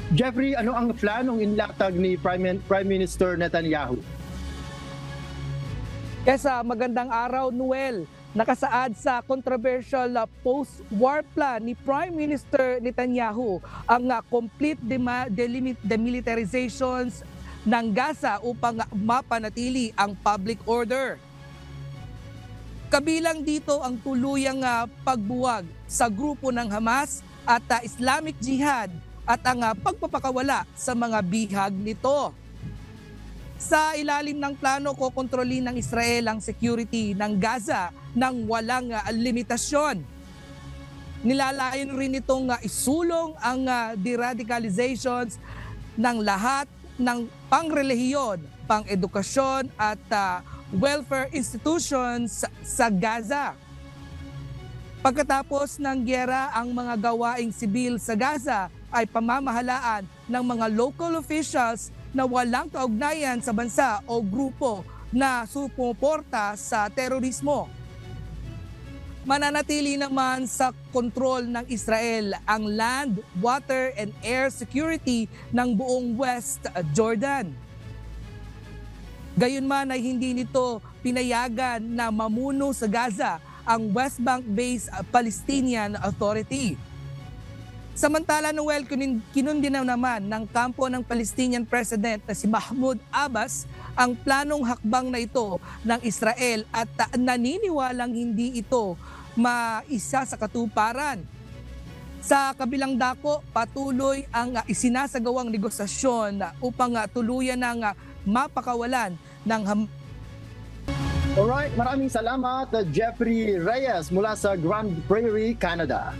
Jeffrey, ano ang planong inlatag ni Prime Minister Netanyahu? Kesa magandang araw, Noel. Nakasaad sa controversial post-war plan ni Prime Minister Netanyahu ang complete demilitarizations ng Gaza upang mapanatili ang public order. Kabilang dito ang tuluyang pagbuwag sa grupo ng Hamas at Islamic Jihad at ang pagpapakawala sa mga bihag nito. Sa ilalim ng plano, kokontrolin ng Israel ang security ng Gaza ng walang limitasyon. Nilalayon rin itong isulong ang deradicalizations ng lahat ng pangrelihiyon, pang-edukasyon at welfare institutions sa Gaza. Pagkatapos ng gyera, ang mga gawaing sibil sa Gaza ay pamamahalaan ng mga local officials na walang kaugnayan sa bansa o grupo na sumuporta sa terorismo. Mananatili naman sa kontrol ng Israel ang land, water and air security ng buong West Jordan. Gayunman ay hindi nito pinayagan na mamuno sa Gaza ang West Bank-based Palestinian Authority. Samantala, Noel, kinundinaw naman ng kampo ng Palestinian President na si Mahmoud Abbas ang planong hakbang na ito ng Israel at naniniwalang hindi ito maisa sa katuparan. Sa kabilang dako, patuloy ang isinasagawang negosasyon upang tuluyan ng mapakawalan ng Alright, maraming salamat Jeffrey Reyes mula sa Grand Prairie, Canada.